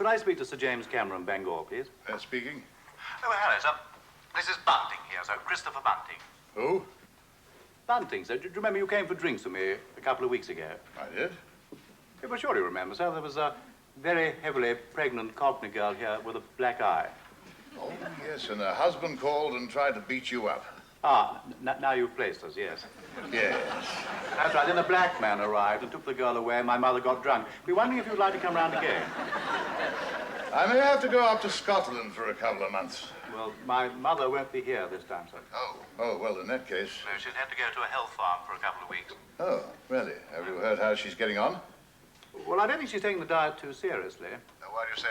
could I speak to Sir James Cameron, Bangor, please? Speaking. Oh, hello, sir. This is Bunting here, sir. Christopher Bunting. Who? Bunting, sir. Do you remember you came for drinks with me a couple of weeks ago? I did. You will surely remember, sir. There was a very heavily pregnant Cockney girl here with a black eye. Oh, yes, and her husband called and tried to beat you up. Ah, now you've placed us, yes. Yes. That's right. Then a black man arrived and took the girl away, and my mother got drunk. We're wondering if you'd like to come round again. I may have to go up to Scotland for a couple of months. Well, my mother won't be here this time, sir. Oh, well, in that case... No, she'll have to go to a health farm for a couple of weeks. Oh, really? Have you heard how she's getting on? Well, I don't think she's taking the diet too seriously. Why do you say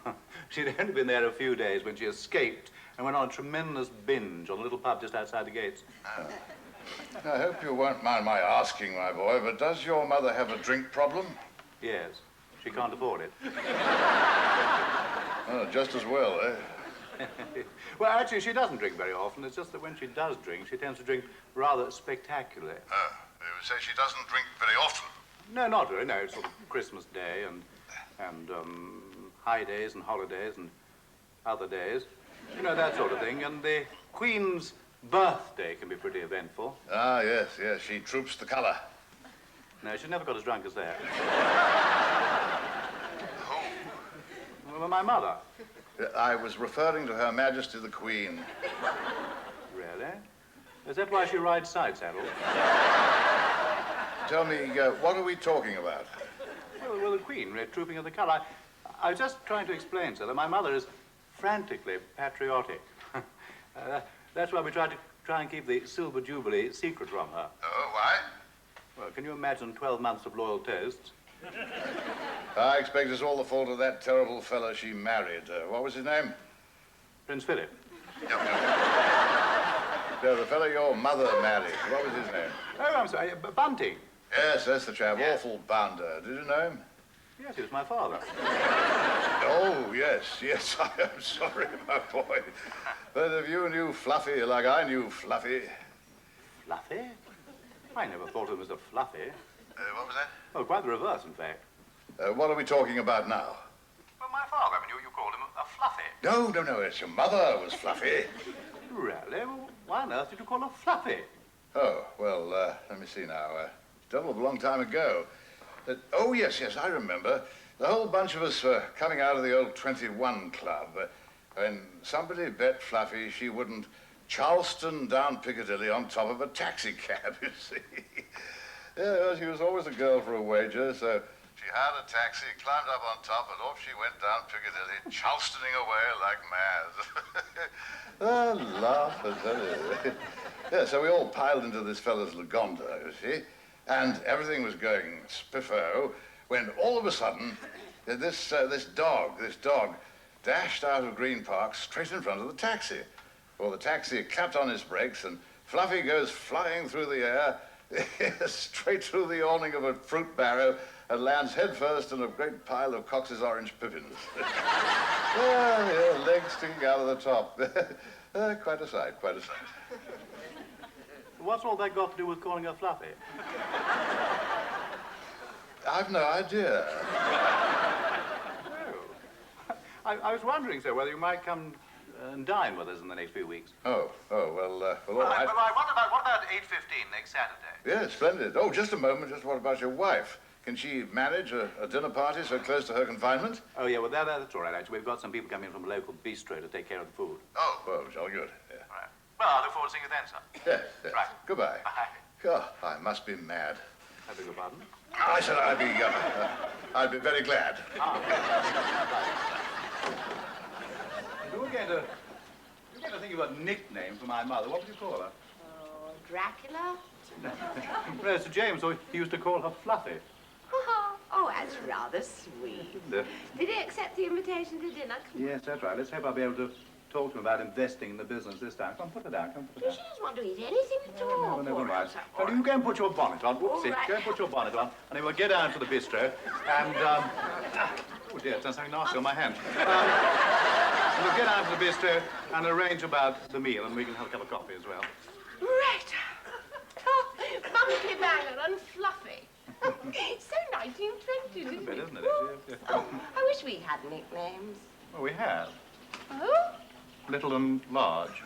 that? She'd only been there a few days when she escaped and went on a tremendous binge on a little pub just outside the gates. I hope you won't mind my asking, my boy, but does your mother have a drink problem? Yes. She can't afford it. Oh, just as well, eh? Well, actually, she doesn't drink very often. It's just that when she does drink, she tends to drink rather spectacularly. You say she doesn't drink very often? No, not really. No, it's sort of Christmas Day and high days and holidays and other days. You know, that sort of thing. And the Queen's birthday can be pretty eventful. Ah, yes. She troops the colour. No, she never got as drunk as that. Who? Well, my mother. I was referring to Her Majesty the Queen. Really? Is that why she rides side saddle? Tell me, what are we talking about? Well, the Queen, trooping of the colour. I was just trying to explain, sir, that my mother is frantically patriotic. That's why we try and keep the Silver Jubilee secret from her. Oh, why? Well, can you imagine 12 months of loyal toasts? I expect it's all the fault of that terrible fellow she married. What was his name? Prince Philip. No, the fellow your mother married. What was his name? Oh, I'm sorry, Bunting. Yes, that's the chap. Yes. Awful bounder. Did you know him? Yes, he was my father. Oh, yes, I am sorry, my boy. But if you knew Fluffy like I knew Fluffy... Fluffy? I never thought of him as a Fluffy. What was that? Oh, quite the reverse, in fact. What are we talking about now? Well, my father, I mean, you called him a Fluffy. No, it's your mother was Fluffy. Really? Well, why on earth did you call her Fluffy? Oh, well, let me see now. Done a long time ago. Oh, yes, I remember. The whole bunch of us were coming out of the old 21 Club. When somebody bet Fluffy she wouldn't Charleston down Piccadilly on top of a taxi cab, you see. Yeah, well, she was always a girl for a wager, so she hired a taxi, climbed up on top, and off she went down Piccadilly, Charlestoning away like mad. Laugh, I tell you. Yeah, so we all piled into this fellow's Lagonda, you see, and everything was going spiffo, when all of a sudden, this dog dashed out of Green Park straight in front of the taxi. Well, the taxi clapped on his brakes, and Fluffy goes flying through the air, straight through the awning of a fruit barrow, and lands headfirst in a great pile of Cox's orange pippins. Yeah, legs sticking out of the top. Quite a sight. What's all that got to do with calling her Fluffy? I've no idea. I was wondering, sir, whether you might come and dine with us in the next few weeks. Well, all right. Well, what about 8:15 next Saturday? Yeah, splendid. Oh, just a moment. Just what about your wife? Can she manage a dinner party so close to her confinement? Oh, yeah, well, that's all right, actually. We've got some people coming from a local bistro to take care of the food. Oh, well, jolly good. Yeah. All right. Well, I look forward to seeing you then, sir. Yes. Right. Goodbye. Bye. God, I must be mad. I beg your pardon? I said I'd be very glad. You're going to think of a nickname for my mother. What would you call her? Oh, Dracula? No, Sir James, he used to call her Fluffy. Oh, that's rather sweet. Did he accept the invitation to dinner? Yes, that's right. Let's hope I'll be able to talk to him about investing in the business this time. Come, put her down. She doesn't want to eat anything at all. No, never mind. Well, you go and put your bonnet on. Whoopsie. Right. Go and put your bonnet on, and then we'll get down to the bistro, and, oh, dear, it's done something nasty on my hand. We'll get down to the bistro and arrange about the meal, and we can have a cup of coffee as well. Right. Oh, Monkey Banger and Fluffy. It's so 1920, It's a bit, isn't it? Oh, I wish we had nicknames. Well, we have. Oh? Little and large.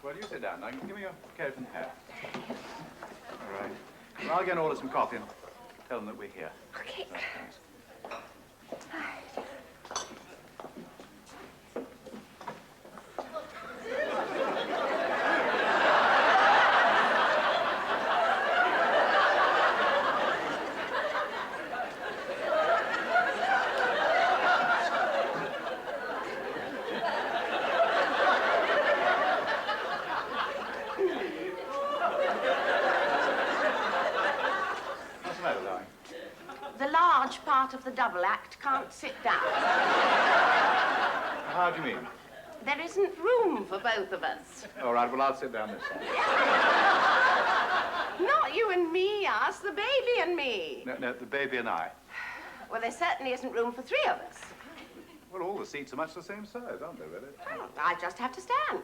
Well, you sit down now. Give me your coat and hat. All right. Well, I'll go and order some coffee and tell them that we're here. Okay. Thanks. What's the matter, darling? The large part of the double act can't sit down. How do you mean? There isn't room for both of us. All right, well, I'll sit down this side. Not you and me, us, the baby and me. No, the baby and I. Well, there certainly isn't room for three of us. Well, all the seats are much the same size, aren't they, really? Well, I just have to stand.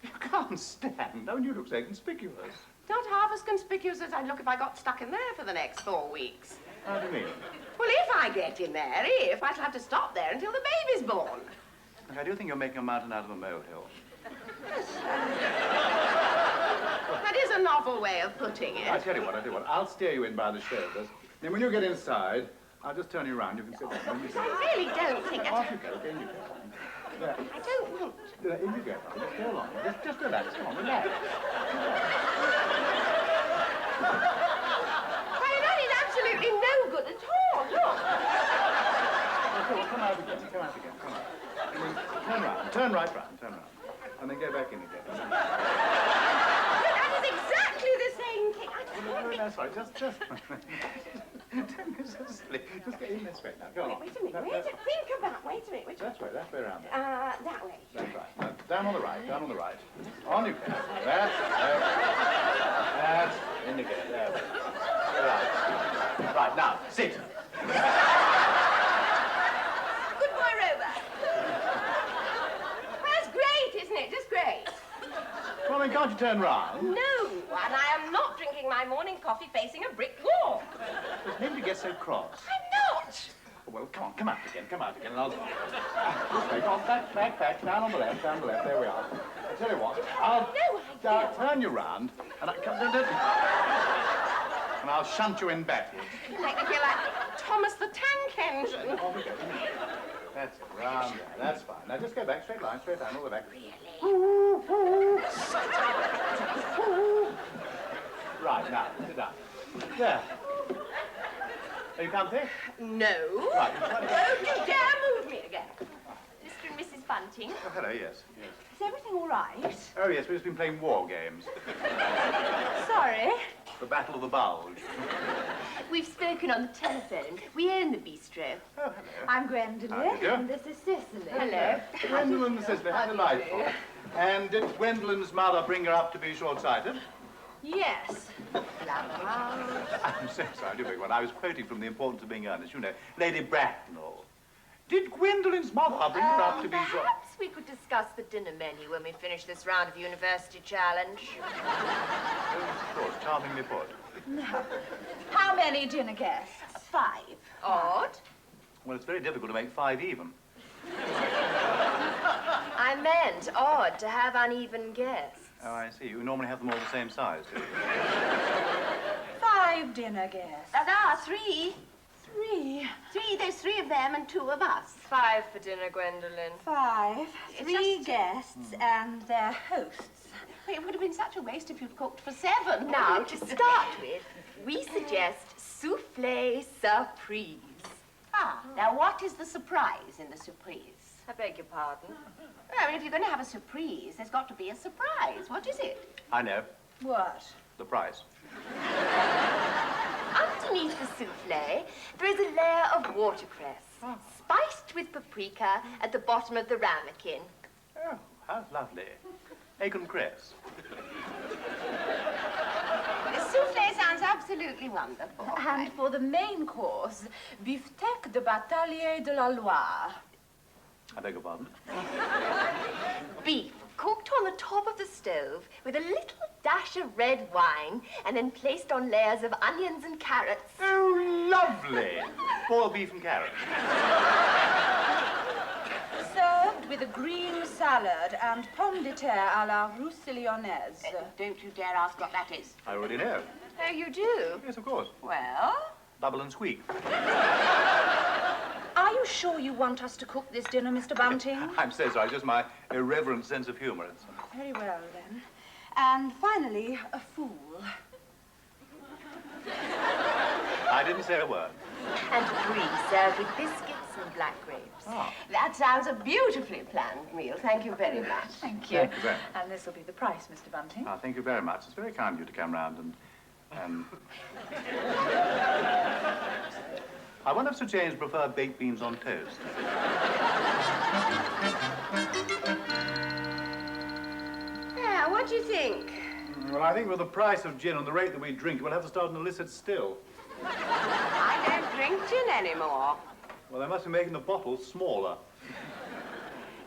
You can't stand. Don't you look so conspicuous? Not half as conspicuous as I'd look if I got stuck in there for the next 4 weeks. How do you mean? Well, if I get in there, I shall have to stop there until the baby's born. Look, I do think you're making a mountain out of a molehill. That is a novel way of putting I it. tell you what, I'll steer you in by the shoulders. Then when you get inside, I'll just turn you around. You can sit down. I really don't think Off that... you go, in you go. There. I don't want... In you go, darling. Just go along. Just relax. Come on, relax. Why, that is absolutely no good at all. Look. Okay, well, come out again. Come out. And then turn round. Turn right round. And then go back in again. That is exactly the same thing. No, that's right. Just... Don't be so silly. Just get in this way now. Go on. Wait a minute. Wait a minute. Which way? That's way around there. That way. That's right. Now, down on the right. On you go. That's in you go. There we go. Right, now, sit. Good boy, Rover. That's great, isn't it? Just great. Well, then, can't you turn round? No, and I am not drinking my morning coffee facing a brick wall. When did you get so cross? I'm not. Oh, well, come out again, and I'll... This way, go on, back, down on the left, there we are. I tell you what, I'll turn you round, and and I'll shunt you in backwards. You make me feel like Thomas the Tank Engine. On we go. That's it, round there, that's fine. Now just go back, straight down, all the way back. Really? Right, now, sit down. There. Are you comfy? No. Right. Don't you dare move me again. Mr. and Mrs. Bunting. Oh, hello, yes. Is everything all right? Oh, yes, we've just been playing war games. Sorry. The Battle of the Bulge. We've spoken on the telephone. We own the bistro. Oh, hello. I'm Gwendolyn, How do you do? and this is Cicely. Hello. Gwendolyn's sister, how delightful. And did Gwendolyn's mother bring her up to be short-sighted? Yes. I'm so sorry, I do beg your pardon. I was quoting from The Importance of Being Earnest. You know, Lady Bracknell. Did Gwendolyn's mother bring her up to be short... Perhaps we could discuss the dinner menu when we finish this round of University Challenge. Of course, charmingly put. How many dinner guests? 5. Odd. Well, it's very difficult to make 5 even. I meant odd to have uneven guests. Oh, I see. You normally have them all the same size, do you? 5 dinner guests. 3. 3. 3, there's 3 of them and 2 of us. 5 for dinner, Gwendolyn. 5. It's 3 just- guests and their hosts. It would have been such a waste if you'd cooked for 7. Now, to start with, we suggest souffle surprise. Now what is the surprise in the surprise? I beg your pardon. I mean, if you're going to have a surprise, there's got to be a surprise. What is it? I know. What? The price. Underneath the souffle, there is a layer of watercress, spiced with paprika at the bottom of the ramekin. Oh, how lovely. Egg and cress. The souffle sounds absolutely wonderful. And for the main course, beefsteak de Batelier de la Loire. I beg your pardon? Beef cooked on the top of the stove with a little dash of red wine and then placed on layers of onions and carrots. Oh, lovely. Boiled beef and carrots. Served with a green salad and pomme de terre à la Roussillonnaise. Don't you dare ask what that is. I already know. Oh, you do? Yes, of course. Well? Bubble and squeak. Are you sure you want us to cook this dinner, Mr. Bunting? I'm so sorry, just my irreverent sense of humor. Very well, then. And finally, a fool. I didn't say a word. And brie served with biscuits and black grapes. Oh. That sounds a beautifully planned meal. Thank you very much. Thank you. Thank you very much. And this will be the price, Mr. Bunting. Thank you very much. It's very kind of you to come round and... I wonder if Sir James prefer baked beans on toast. Yeah, what do you think? Well, I think with the price of gin and the rate that we drink, we'll have to start an illicit still. I don't drink gin anymore. Well, they must be making the bottles smaller.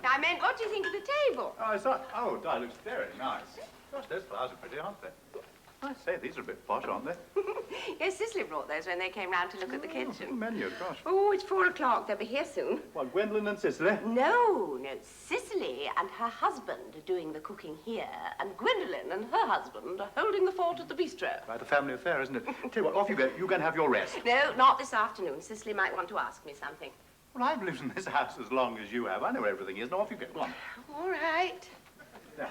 I meant, what do you think of the table? Oh, it's not... Oh, that looks very nice. Gosh, those flowers are pretty, aren't they? I say, these are a bit posh, aren't they? Yes, Cicely brought those when they came round to look at the kitchen. Menu, gosh. Oh, it's 4 o'clock. They'll be here soon. What, Gwendolyn and Cicely? No, Cicely and her husband are doing the cooking here, and Gwendolyn and her husband are holding the fort at the bistro. Right, a family affair, isn't it? Tell you what, off you go. You go and have your rest. No, not this afternoon. Cicely might want to ask me something. Well, I've lived in this house as long as you have. I know where everything is. Now, off you go. Go on. All right. Now.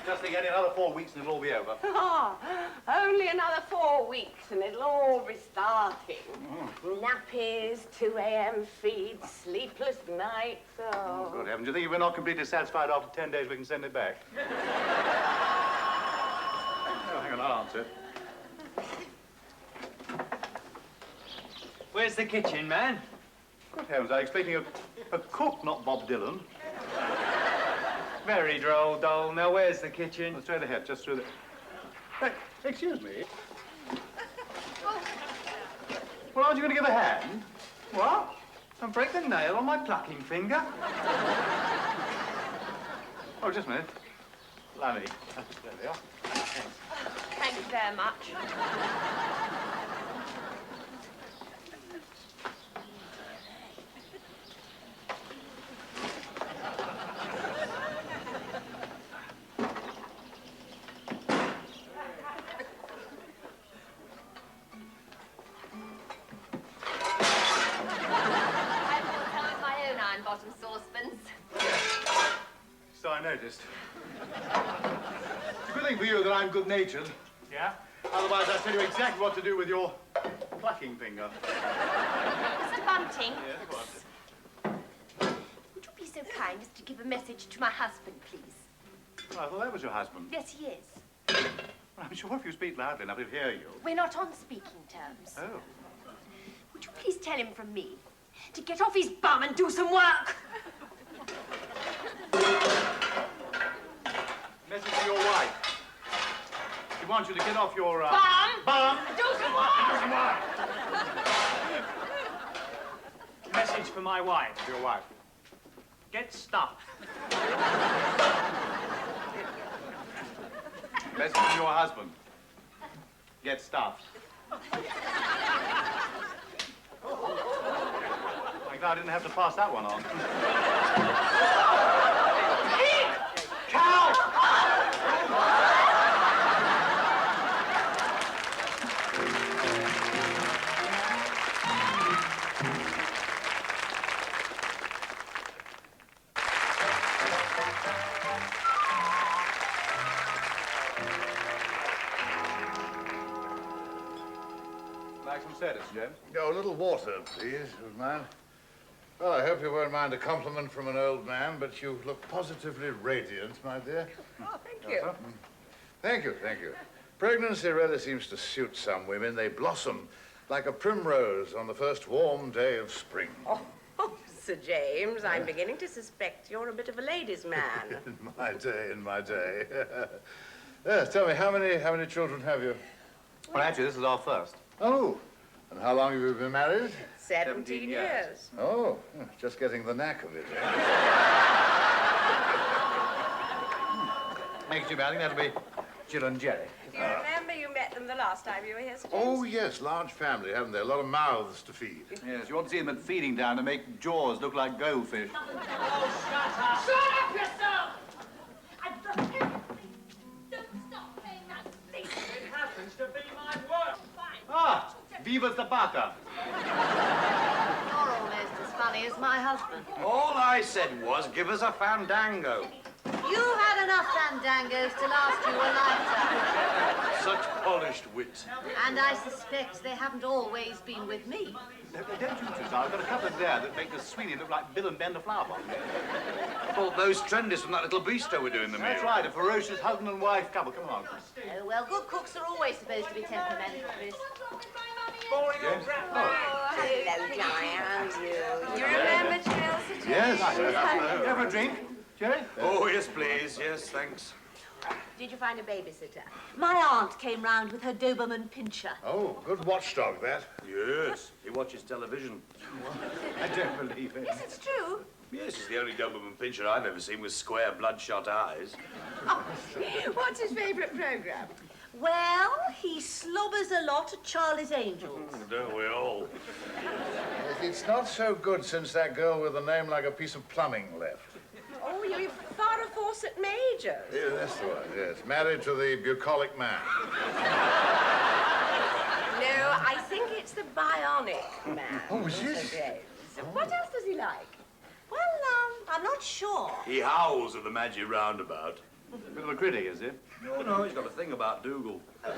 Just think, only another 4 weeks and it'll all be over. Oh, only another 4 weeks and it'll all be starting. Nappies, 2 a.m. feeds, sleepless nights. Oh. Good heavens. Do you think if we're not completely satisfied after 10 days, we can send it back? Oh, hang on, I'll answer. Where's the kitchen, man? Good heavens, I'm expecting a cook, not Bob Dylan. Very droll, doll. Now, where's the kitchen? Well, straight ahead, just through the... Hey, excuse me. Well, aren't you going to give a hand? What? And break the nail on my plucking finger? Oh, just a minute. Allow me. There we are. Thank you very much. So I noticed. It's a good thing for you that I'm good-natured. Yeah? Otherwise, I'll tell you exactly what to do with your plucking finger. Mr. Bunting, Yeah, go on. would you be so kind as to give a message to my husband, please? Oh, I thought that was your husband. Yes, he is. Well, I'm sure if you speak loudly enough, he'll hear you. We're not on speaking terms. Oh. Would you please tell him from me to get off his bum and do some work? Message to your wife. She wants you to get off your, Bum! Do some work! Message for my wife. To your wife. Get stuffed. Message to your husband. Get stuffed. I'm glad I didn't have to pass that one on. Cow! Like some soda, Sir James? Oh, a little water, please, old man. Well, I hope you won't mind a compliment from an old man, but you look positively radiant, my dear. Oh, thank you. Thank you, thank you. Pregnancy really seems to suit some women. They blossom like a primrose on the first warm day of spring. Oh, Sir James. I'm beginning to suspect you're a bit of a ladies' man. In my day. Yes, tell me, how many children have you? Well, actually, this is our first. Oh, and how long have you been married? 17 years. Oh, just getting the knack of it. Next year, I think that'll be Jill and Jerry. Do you remember you met them the last time you were here, Sir James? Oh, yes, large family, haven't they? A lot of mouths to feed. Yes, you ought to see them at feeding time to make jaws look like goldfish. Shut up yourself! I've done everything. Don't stop playing that thing. It happens to be my work. Fine. Ah, Viva's the baka. You're almost as funny as my husband. All I said was, give us a fandango. You had enough fandangos to last you a lifetime. Such polished wit. And I suspect they haven't always been with me. Don't you two, sir? I've got a couple there that make the Sweeney look like Bill and Ben the flower pot. I thought those trendies from that little bistro were doing the meal. That's right, a ferocious husband and wife couple. Come along. Oh, well, good cooks are always supposed to be temperamental, Chris. Oh, hello, Diane. You remember Jill, Sir James? Yes. Have a drink, Jerry? Oh, yes, please. Yes, thanks. Did you find a babysitter? My aunt came round with her Doberman Pinscher. Oh, good watchdog, that. Yes, he watches television. I don't believe it. Yes, it's true. Yes, he's the only Doberman pincher I've ever seen with square, bloodshot eyes. What's his favourite programme? Well, he slobbers a lot at Charlie's Angels. Don't we all? It's not so good since that girl with a name like a piece of plumbing left. Oh, you're Farrah Fawcett Major. Yeah, that's the one, yes. Married to the bucolic man. No, I think it's the bionic man. Oh, is Sir it? James. What else does he like? Well, I'm not sure. He howls at the magic roundabout. Bit of a critic, is he? No, he's got a thing about Dougal. Do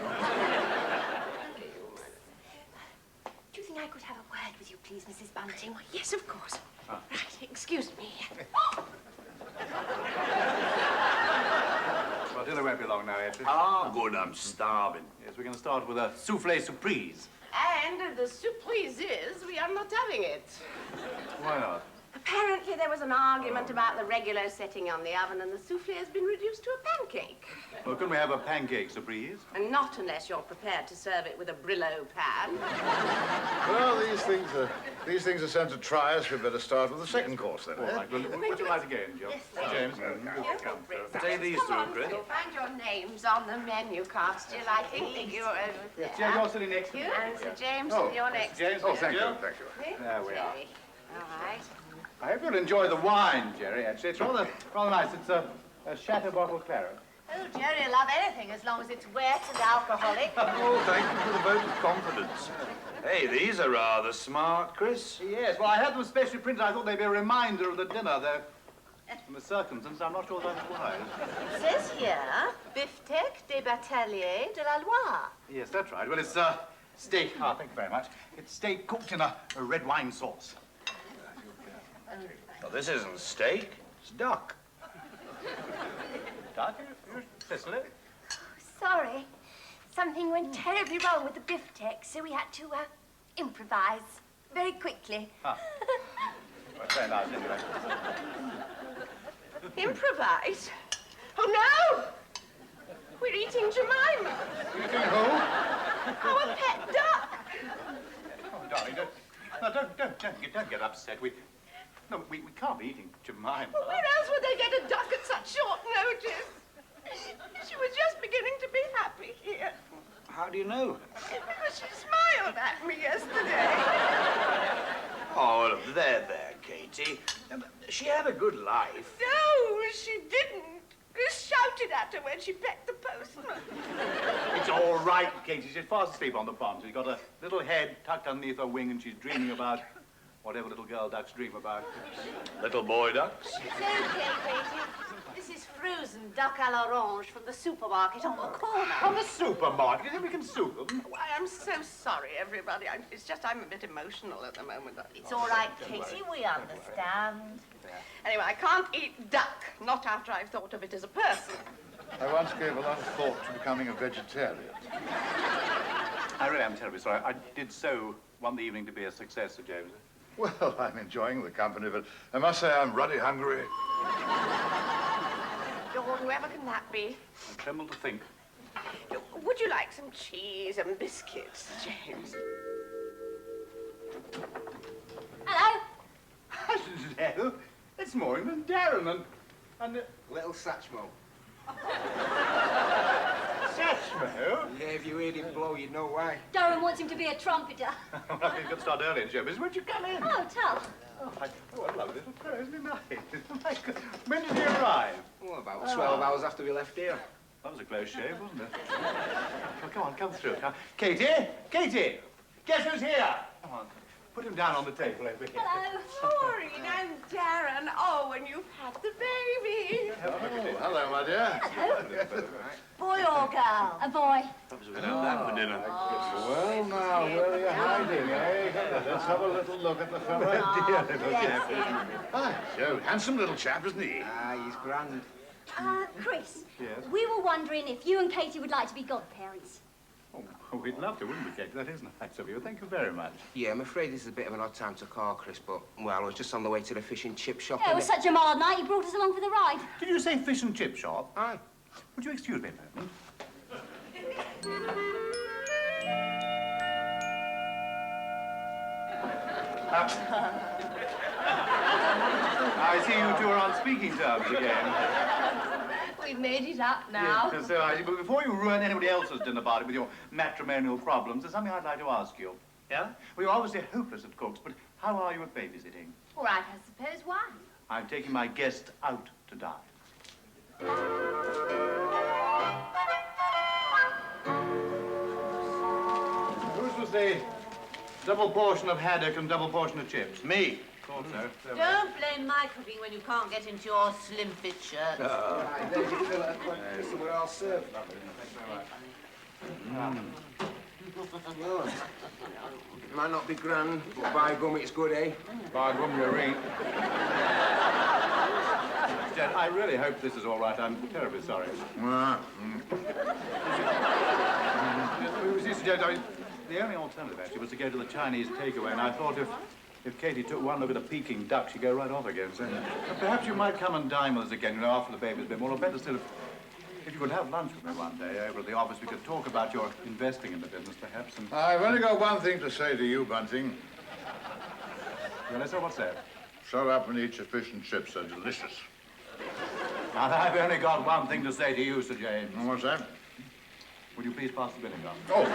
you think I could have a word with you, please, Mrs. Bunting? Oh, yes, of course. Right, excuse me. Well, dinner won't be long now, actually. Ah, good, I'm starving. Yes, we're going to start with a souffle surprise. And the surprise is we are not having it. Why not? Apparently there was an argument about the regular setting on the oven and the souffle has been reduced to a pancake. Well, couldn't we have a pancake surprise? And not unless you're prepared to serve it with a Brillo pan. Well, these things are sent to try us. We'd better start with the second course, then. All right, well, would you like again, Jill? Yes, James? Take these Come two, on, Chris. you'll find your names on the menu card, Jill. I think that you're over there. Jill, you're sitting next to me. And Sir James, Oh, you're next. James, Oh, thank you, Jill. thank you. There we are. Jerry. All right. I hope you'll enjoy the wine, Jerry, actually. It's rather nice. It's a shatter bottle claret. Oh, Jerry will love anything as long as it's wet and alcoholic. Oh, thank you for the vote of confidence. Hey, these are rather smart, Chris. Yes, well, I had them specially printed. I thought they'd be a reminder of the dinner, though. From the circumstance, I'm not sure that's wise. It says here, Biftec des Bateliers de la Loire. Yes, that's right. Well, it's steak. Ah, thank you very much. It's steak cooked in a red wine sauce. Well, this isn't steak, it's duck. Duck? Cicely? Sorry. Something went terribly wrong with the Biftec, so we had to improvise very quickly. Ah. Well, very nice, anyway. Improvise? Oh, no! We're eating Jemima. Eating who? Our pet duck. Oh, darling, don't get upset. We can't be eating Jemima. Well, where else would they get a duck at such short notice? She was just beginning to be happy here. How do you know? Because she smiled at me yesterday. Oh, there, Katie. She had a good life. No, she didn't. I shouted at her when she pecked the postman. It's all right, Katie. She's fast asleep on the pond. She's got a little head tucked underneath her wing, and she's dreaming about whatever little girl ducks dream about. Little boy ducks. It's okay, Katie. This is frozen duck à l'orange from the supermarket on the corner. From the supermarket? You think we can soup them? Why, I'm so sorry, everybody. It's just I'm a bit emotional at the moment. It's all right, Katie. We understand. Anyway, I can't eat duck, not after I've thought of it as a person. I once gave a lot of thought to becoming a vegetarian. I really am terribly sorry. I did so want the evening to be a success, Sir James. Well, I'm enjoying the company, but I must say I'm ruddy hungry. Lord, whoever can that be? I tremble to think. Would you like some cheese and biscuits, James? Hello. Hello. It's Maureen and Darren and Little Satchmo. Satchmo. Yeah, if you heard him blow, you'd know why. Darren wants him to be a trumpeter. Well, I think you could start early, James. Where'd you come in? Oh, tough. Oh, I love little fellow, isn't he nice? My God. When did he arrive? Well, about 12 hours after we left here. That was a close shave, wasn't it? Well, come on, come through. Come. Katie! Katie! Guess who's here? Come on. Put him down on the table over here. Hello. Maureen and Darren. Oh, and you've had the baby. Oh, hello, my dear. Boy or girl? A boy. Perhaps we could have that for dinner. Well, now, where are you hiding, eh? Let's have a little look at the fellow. Dear little chap. Ah, Joe, handsome little chap, isn't he? Ah, he's grand. Chris. Yes? We were wondering if you and Katie would like to be godparents. Oh, we'd love to, wouldn't we, Katie? That is nice of you. Thank you very much. Yeah, I'm afraid this is a bit of an odd time to call, Chris, but, well, I was just on the way to the fish and chip shop. Yeah, it was such a mild night, you brought us along for the ride. Did you say fish and chip shop? Aye. Would you excuse me a moment? I see you two are on speaking terms again. We've made it up now. Yes, so but before you ruin anybody else's dinner party with your matrimonial problems, there's something I'd like to ask you. Yeah? Well, you're obviously hopeless at cooks, but how are you at babysitting? All right, I suppose. Why? I'm taking my guest out to dine. Whose was the double portion of haddock and double portion of chips? Me. Thought so. Don't blame my cooking when you can't get into your slim fit shirt. Right, there's your fill at so we're all served. Well, it might not be grand, but by gum, it's good, eh? By gum, you're right. Dad, I really hope this is all right. I'm terribly sorry. The only alternative, actually, was to go to the Chinese takeaway, and I thought if Katie took one look at a Peking duck, she'd go right off again. So perhaps you might come and dine with us again, you know, after the baby's been born, or better still, if you could have lunch with me one day over at the office, we could talk about your investing in the business, perhaps. And I've only got one thing to say to you, Bunting. well, so what's that? Shut up and eat your fish and chips. They're delicious. Now, I've only got one thing to say to you, Sir James. And what's that? Would you please pass the vinegar? Oh.